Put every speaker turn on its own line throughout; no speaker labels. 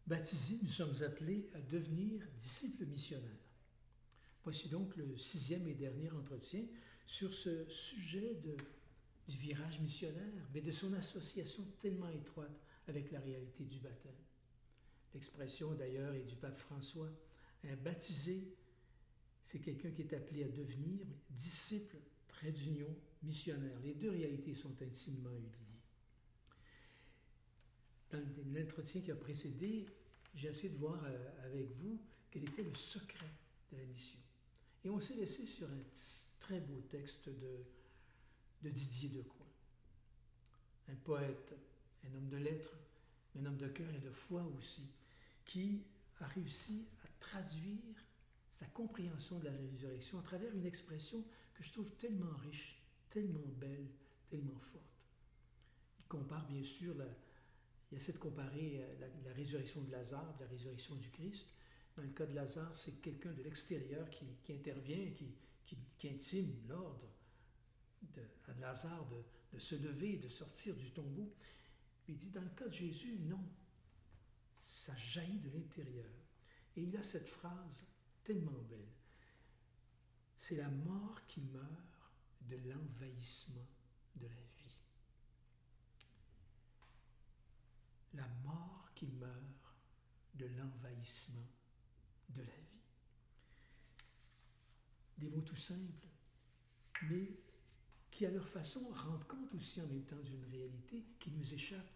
Baptisés, nous sommes appelés à devenir disciples missionnaires. Voici donc le 6e et dernier entretien sur ce sujet du virage missionnaire, mais de son association tellement étroite avec la réalité du baptême. L'expression d'ailleurs est du pape François. Un baptisé, c'est quelqu'un qui est appelé à devenir disciple, trait d'union, missionnaire. Les deux réalités sont intimement liées. Dans l'entretien qui a précédé, j'ai essayé de voir avec vous quel était le secret de la mission. Et on s'est laissé sur un très beau texte de Didier Decoing. Un poète, un homme de lettres, un homme de cœur et de foi aussi, qui a réussi à traduire sa compréhension de la résurrection à travers une expression que je trouve tellement riche, tellement belle, tellement forte. Il compare bien sûr, il essaie de comparer la résurrection de Lazare, la résurrection du Christ. Dans le cas de Lazare, c'est quelqu'un de l'extérieur qui intervient, qui intime l'ordre à Lazare de se lever, de sortir du tombeau. Il dit, dans le cas de Jésus, non. Ça jaillit de l'intérieur. Et il a cette phrase tellement belle. C'est la mort qui meurt de l'envahissement de la vie. La mort qui meurt de l'envahissement de la vie. Des mots tout simples, mais qui à leur façon rendent compte aussi en même temps d'une réalité qui nous échappe.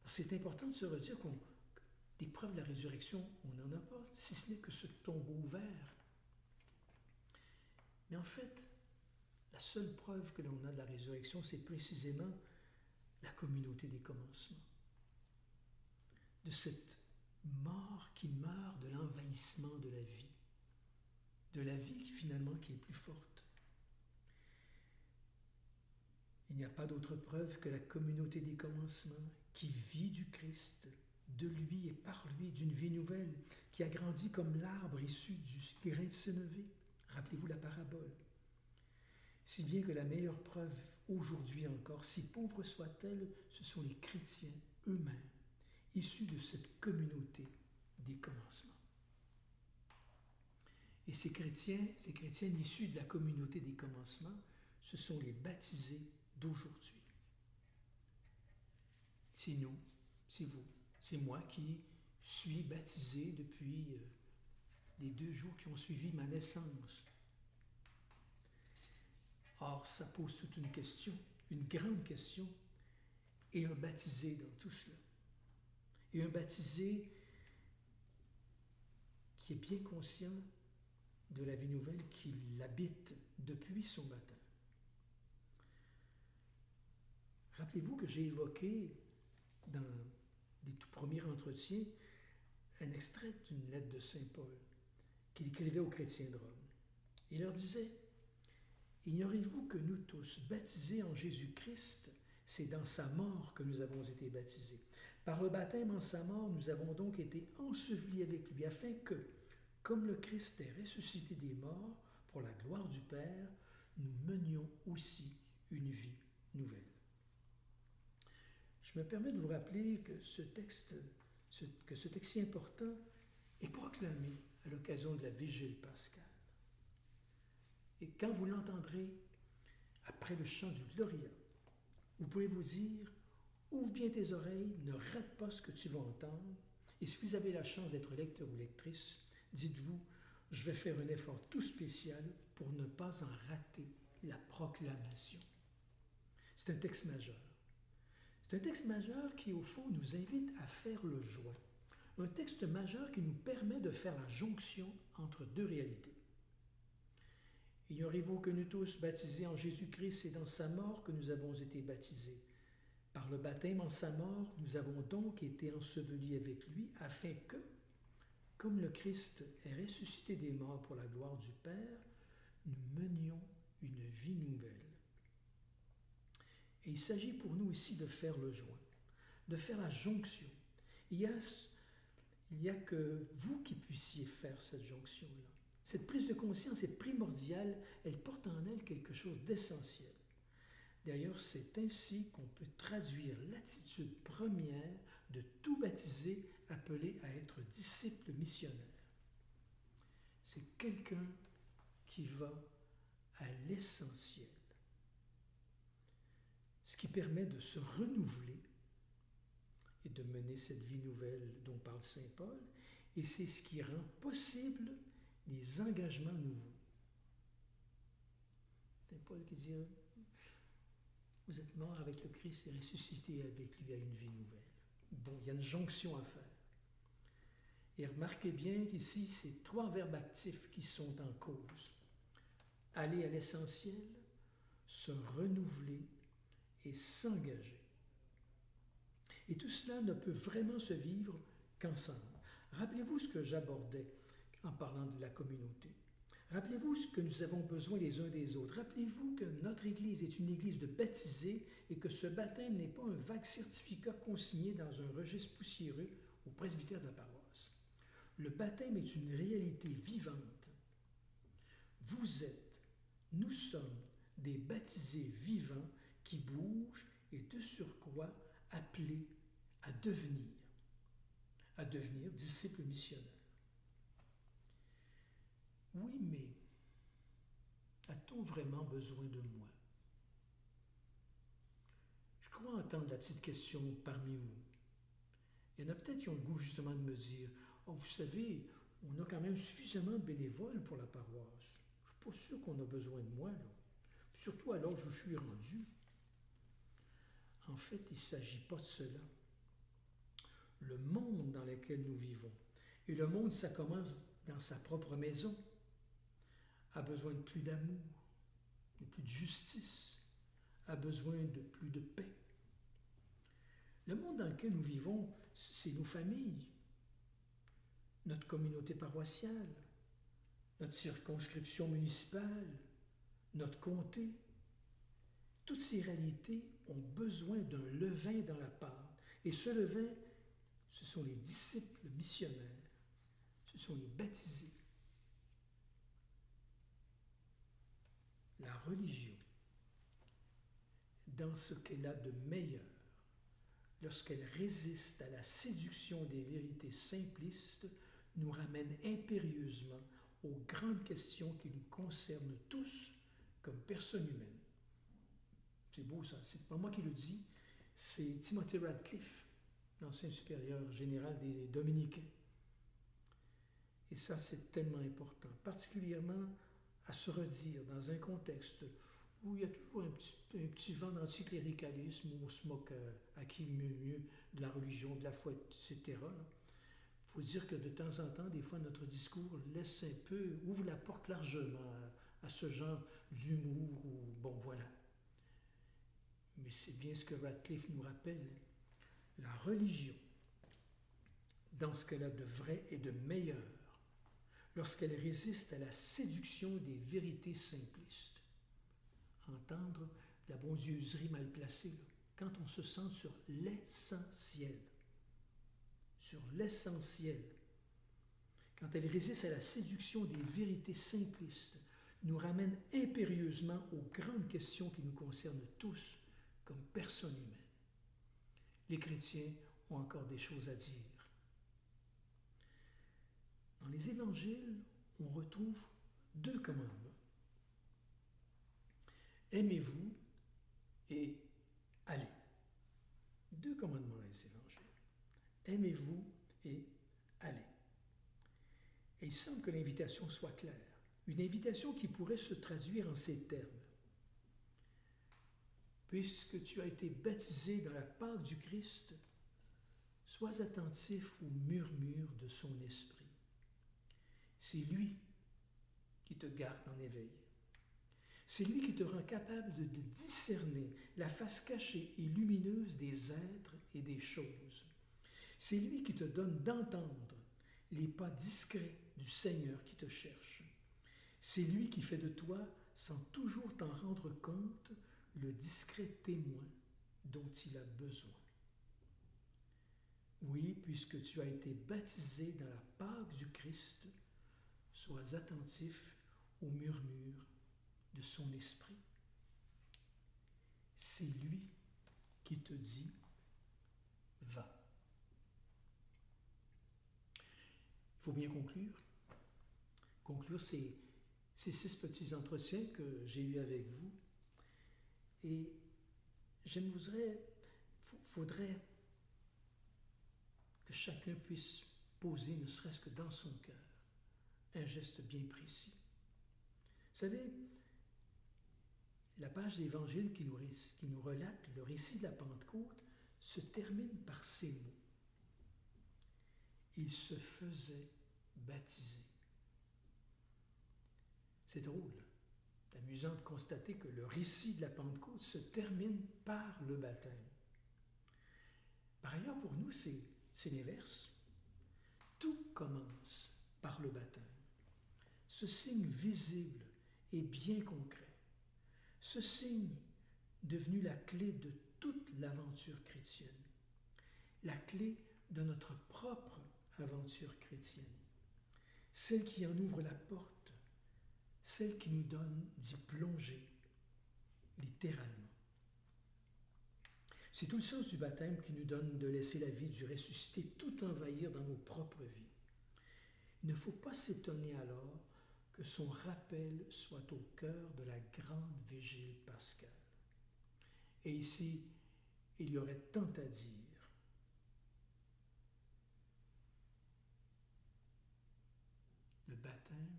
C'est important de se redire qu'on des preuves de la résurrection, on n'en a pas, si ce n'est que ce tombeau ouvert. Mais en fait, la seule preuve que l'on a de la résurrection, c'est précisément la communauté des commencements. De cette mort qui meurt de l'envahissement de la vie finalement qui est plus forte. Il n'y a pas d'autre preuve que la communauté des commencements qui vit du Christ, de lui et par lui, d'une vie nouvelle, qui a grandi comme l'arbre issu du grain de sénévé. Rappelez-vous la parabole. Si bien que la meilleure preuve aujourd'hui encore, si pauvre soit-elle, ce sont les chrétiens eux-mêmes, issus de cette communauté des commencements. Et ces chrétiennes issus de la communauté des commencements, ce sont les baptisés d'aujourd'hui. C'est nous, c'est vous, c'est moi qui suis baptisé depuis les 2 jours qui ont suivi ma naissance. Or, ça pose toute une question, une grande question, et un baptisé dans tout cela. Et un baptisé qui est bien conscient de la vie nouvelle qui l'habite depuis son baptême. Rappelez-vous que j'ai évoqué dans les tout premiers entretiens un extrait d'une lettre de Saint Paul qu'il écrivait aux chrétiens de Rome. Il leur disait « Ignorez-vous que nous tous, baptisés en Jésus-Christ, c'est dans sa mort que nous avons été baptisés. Par le baptême en sa mort, nous avons donc été ensevelis avec lui, afin que, comme le Christ est ressuscité des morts, pour la gloire du Père, nous menions aussi une vie nouvelle. » Je me permets de vous rappeler que ce texte si important est proclamé à l'occasion de la Vigile pascale. Et quand vous l'entendrez après le chant du Gloria, vous pouvez vous dire « Ouvre bien tes oreilles, ne rate pas ce que tu vas entendre. » Et si vous avez la chance d'être lecteur ou lectrice, dites-vous « Je vais faire un effort tout spécial pour ne pas en rater la proclamation. » C'est un texte majeur. C'est un texte majeur qui, au fond, nous invite à faire le joint. Un texte majeur qui nous permet de faire la jonction entre 2 réalités. Ignorez-vous que nous tous, baptisés en Jésus-Christ, c'est dans sa mort que nous avons été baptisés. Par le baptême en sa mort, nous avons donc été ensevelis avec lui, afin que, comme le Christ est ressuscité des morts pour la gloire du Père, nous menions une vie nouvelle. Et il s'agit pour nous ici de faire le joint, de faire la jonction. Il y a que vous qui puissiez faire cette jonction-là. Cette prise de conscience est primordiale, elle porte en elle quelque chose d'essentiel. D'ailleurs, c'est ainsi qu'on peut traduire l'attitude première de tout baptisé appelé à être disciple missionnaire. C'est quelqu'un qui va à l'essentiel, ce qui permet de se renouveler et de mener cette vie nouvelle dont parle Saint Paul, et c'est ce qui rend possible des engagements nouveaux. Saint Paul qui dit, vous êtes mort avec le Christ et ressuscité avec lui à une vie nouvelle. Bon, il y a une jonction à faire. Et remarquez bien qu'ici, c'est 3 verbes actifs qui sont en cause. Aller à l'essentiel, se renouveler et s'engager. Et tout cela ne peut vraiment se vivre qu'ensemble. Rappelez-vous ce que j'abordais en parlant de la communauté. Rappelez-vous ce que nous avons besoin les uns des autres. Rappelez-vous que notre Église est une Église de baptisés et que ce baptême n'est pas un vague certificat consigné dans un registre poussiéreux au presbytère de la paroisse. Le baptême est une réalité vivante. Vous êtes, nous sommes des baptisés vivants qui bougent et de surcroît appelés à devenir disciples missionnaires. Oui, mais a-t-on vraiment besoin de moi? Je crois entendre la petite question parmi vous. Il y en a peut-être qui ont le goût justement de me dire, « Oh, vous savez, on a quand même suffisamment de bénévoles pour la paroisse. Je ne suis pas sûr qu'on a besoin de moi, là. Surtout à l'âge où je suis rendu. » En fait, il ne s'agit pas de cela. Le monde dans lequel nous vivons, et le monde, ça commence dans sa propre maison, a besoin de plus d'amour, de plus de justice, a besoin de plus de paix. Le monde dans lequel nous vivons, c'est nos familles, notre communauté paroissiale, notre circonscription municipale, notre comté. Toutes ces réalités ont besoin d'un levain dans la pâte. Et ce levain, ce sont les disciples missionnaires, ce sont les baptisés. La religion, dans ce qu'elle a de meilleur, lorsqu'elle résiste à la séduction des vérités simplistes, nous ramène impérieusement aux grandes questions qui nous concernent tous comme personnes humaines. C'est beau ça, c'est pas moi qui le dis, c'est Timothy Radcliffe, l'ancien supérieur général des Dominicains. Et ça, c'est tellement important, particulièrement à se redire dans un contexte où il y a toujours un petit vent d'anticléricalisme, où on se moque à qui mieux de la religion, de la foi, etc. Il faut dire que de temps en temps, des fois, notre discours laisse un peu, ouvre la porte largement à ce genre d'humour, ou bon, voilà. Mais c'est bien ce que Radcliffe nous rappelle. La religion, dans ce qu'elle a de vrai et de meilleur, lorsqu'elle résiste à la séduction des vérités simplistes. Entendre la bondieuserie mal placée, là, quand on se centre sur l'essentiel. Sur l'essentiel. Quand elle résiste à la séduction des vérités simplistes, nous ramène impérieusement aux grandes questions qui nous concernent tous comme personnes humaines. Les chrétiens ont encore des choses à dire. Dans les évangiles, on retrouve 2 commandements. Aimez-vous et allez. 2 commandements dans les évangiles. Aimez-vous et allez. Et il semble que l'invitation soit claire. Une invitation qui pourrait se traduire en ces termes. Puisque tu as été baptisé dans la Pâque du Christ, sois attentif au murmure de son esprit. C'est lui qui te garde en éveil. C'est lui qui te rend capable de discerner la face cachée et lumineuse des êtres et des choses. C'est lui qui te donne d'entendre les pas discrets du Seigneur qui te cherche. C'est lui qui fait de toi, sans toujours t'en rendre compte, le discret témoin dont il a besoin. Oui, puisque tu as été baptisé dans la Pâque du Christ, sois attentif au murmure de son esprit. C'est lui qui te dit « va ». faut bien conclure. Conclure ces 6 petits entretiens que j'ai eus avec vous. Et faudrait que chacun puisse poser, ne serait-ce que dans son cœur, un geste bien précis. Vous savez, la page d'Évangile qui nous relate le récit de la Pentecôte se termine par ces mots. Il se faisait baptiser. C'est drôle, c'est amusant de constater que le récit de la Pentecôte se termine par le baptême. Par ailleurs, pour nous, c'est l'inverse. Tout commence par le baptême. Ce signe visible et bien concret. Ce signe devenu la clé de toute l'aventure chrétienne. La clé de notre propre aventure chrétienne. Celle qui en ouvre la porte. Celle qui nous donne d'y plonger, littéralement. C'est tout le sens du baptême qui nous donne de laisser la vie du ressuscité tout envahir dans nos propres vies. Il ne faut pas s'étonner alors que son rappel soit au cœur de la grande vigile pascale. Et ici, il y aurait tant à dire. Le baptême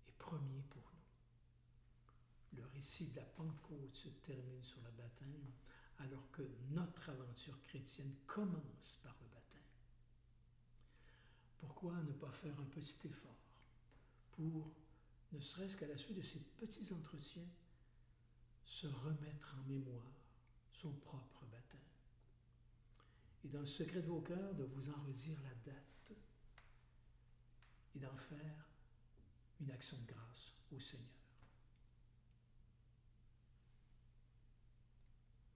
est premier pour nous. Le récit de la Pentecôte se termine sur le baptême, alors que notre aventure chrétienne commence par le baptême. Pourquoi ne pas faire un petit effort pour, ne serait-ce qu'à la suite de ces petits entretiens, se remettre en mémoire son propre baptême? Et dans le secret de vos cœurs, de vous en redire la date et d'en faire une action de grâce au Seigneur.